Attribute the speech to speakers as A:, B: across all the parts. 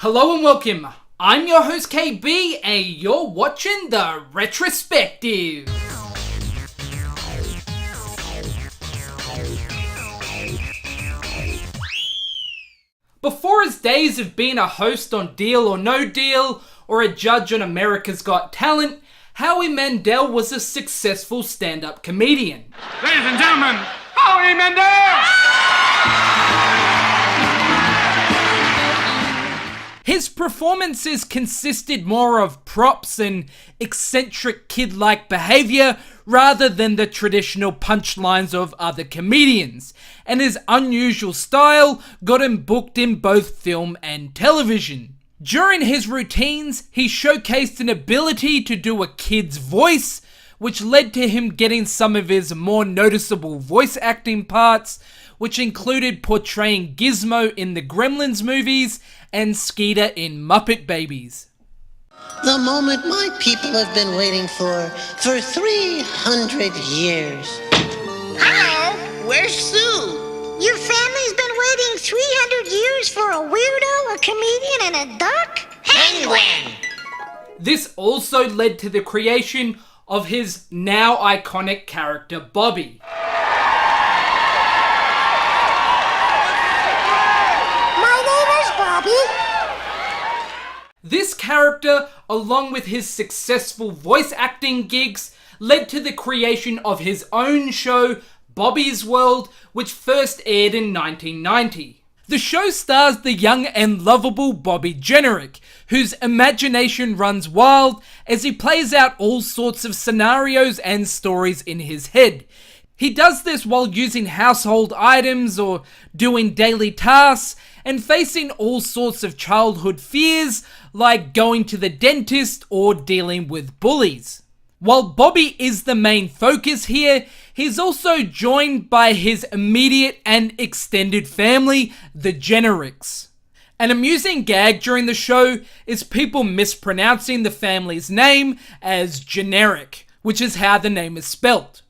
A: Hello and welcome. I'm your host KB and you're watching the Retrospective. Before his days of being a host on Deal or No Deal or a judge on America's Got Talent, Howie Mandel was a successful stand-up comedian.
B: Ladies and gentlemen, Howie Mandel!
A: His performances consisted more of props and eccentric kid-like behaviour rather than the traditional punchlines of other comedians, and his unusual style got him booked in both film and television. During his routines, he showcased an ability to do a kid's voice, which led to him getting some of his more noticeable voice acting parts, which included portraying Gizmo in the Gremlins movies and Skeeter in Muppet Babies.
C: The moment my people have been waiting for 300 years.
D: Hello, where's Sue? Your family's been waiting 300 years for a weirdo, a comedian, and a duck? Penguin!
A: This also led to the creation of his now iconic character Bobby. This character, along with his successful voice acting gigs, led to the creation of his own show, Bobby's World, which first aired in 1990. The show stars the young and lovable Bobby Generick, whose imagination runs wild as he plays out all sorts of scenarios and stories in his head. He does this while using household items or doing daily tasks and facing all sorts of childhood fears like going to the dentist or dealing with bullies. While Bobby is the main focus here, he's also joined by his immediate and extended family, the Genericks. An amusing gag during the show is people mispronouncing the family's name as generic, which is how the name is spelt.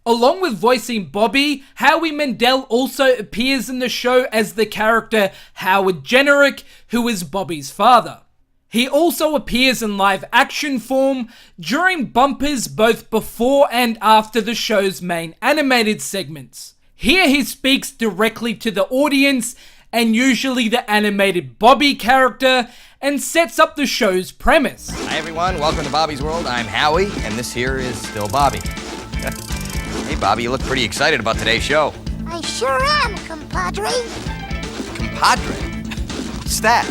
A: Along with voicing Bobby, Howie Mandel also appears in the show as the character Howard Generick, who is Bobby's father. He also appears in live action form during bumpers both before and after the show's main animated segments. Here he speaks directly to the audience and usually the animated Bobby character and sets up the show's premise.
E: Hi everyone, welcome to Bobby's World. I'm Howie and this here is still Bobby. Hey Bobby, you look pretty excited about today's show.
D: I sure am, compadre.
E: Compadre? What's that?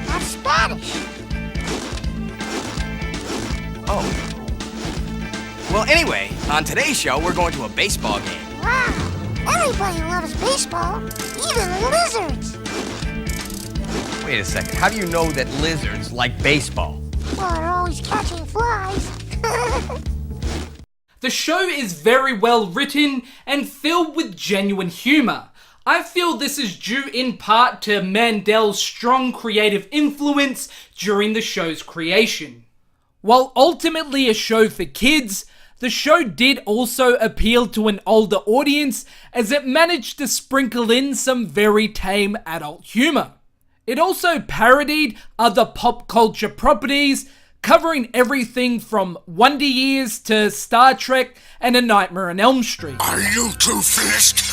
D: That's Spanish.
E: Oh. Well, anyway, on today's show, we're going to a baseball game.
D: Wow, everybody loves baseball, even lizards.
E: Wait a second, how do you know that lizards like baseball?
D: Well, they're always catching flies.
A: The show is very well written and filled with genuine humour. I feel this is due in part to Mandel's strong creative influence during the show's creation. While ultimately a show for kids, the show did also appeal to an older audience as it managed to sprinkle in some very tame adult humour. It also parodied other pop culture properties, covering everything from Wonder Years to Star Trek and A Nightmare on Elm Street.
F: Are you two finished?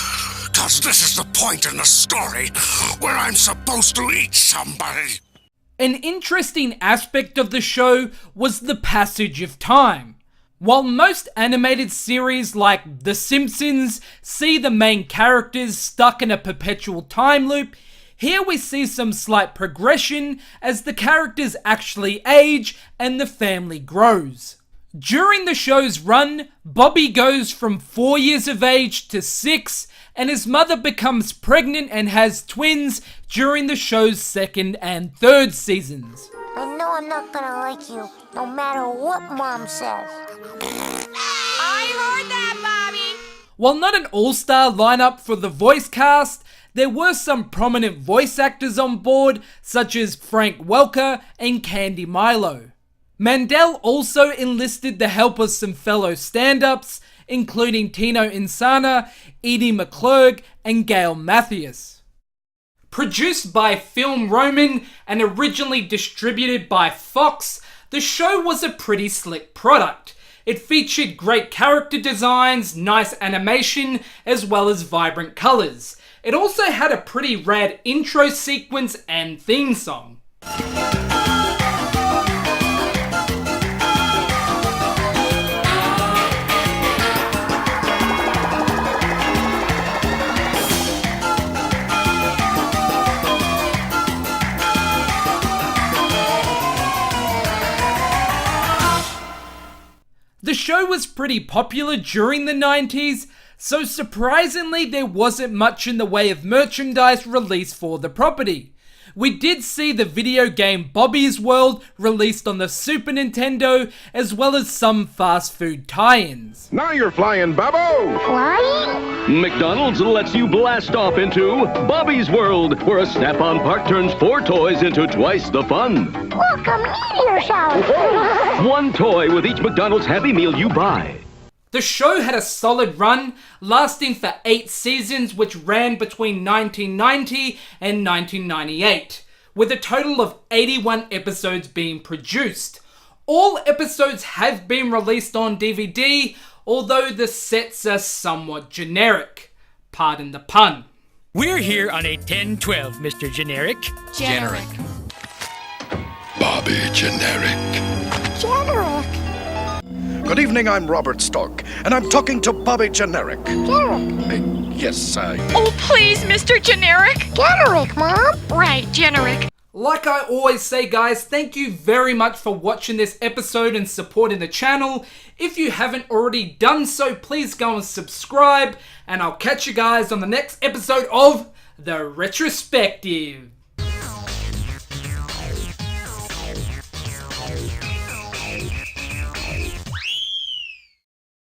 F: Cause this is the point in the story where I'm supposed to eat somebody.
A: An interesting aspect of the show was the passage of time. While most animated series like The Simpsons see the main characters stuck in a perpetual time loop, here we see some slight progression as the characters actually age and the family grows. During the show's run, Bobby goes from 4 years of age to 6, and his mother becomes pregnant and has twins during the show's second and third seasons.
D: I know I'm not gonna like you, no matter what Mom says.
G: I heard that, Bobby!
A: While not an all-star lineup for the voice cast, there were some prominent voice actors on board, such as Frank Welker and Candy Milo. Mandel also enlisted the help of some fellow stand-ups, including Tino Insana, Edie McClurg, and Gail Mathias. Produced by Film Roman and originally distributed by Fox, the show was a pretty slick product. It featured great character designs, nice animation, as well as vibrant colours. It also had a pretty rad intro sequence and theme song. The show was pretty popular during the 90s, so surprisingly there wasn't much in the way of merchandise released for the property. We did see the video game Bobby's World released on the Super Nintendo, as well as some fast food tie-ins.
B: Now you're flying, Babbo!
D: Flying?
H: McDonald's lets you blast off into Bobby's World, where a Snap-on part turns 4 toys into twice the fun.
D: Look, a meteor shower!
H: One toy with each McDonald's Happy Meal you buy.
A: The show had a solid run, lasting for 8 seasons, which ran between 1990 and 1998, with a total of 81 episodes being produced. All episodes have been released on DVD, although the sets are somewhat generic. Pardon the pun.
I: We're here on a 10-12, Mr. Generic.
E: Generic.
F: Bobby Generic.
D: Generic.
F: Good evening, I'm Robert Stork, and I'm talking to Bobby Generic.
D: Generic.
F: Yes,
G: Oh, please, Mr. Generic.
D: Generic, Mom.
G: Right, Generic.
A: Like I always say, guys, thank you very much for watching this episode and supporting the channel. If you haven't already done so, please go and subscribe, and I'll catch you guys on the next episode of The Retrospective.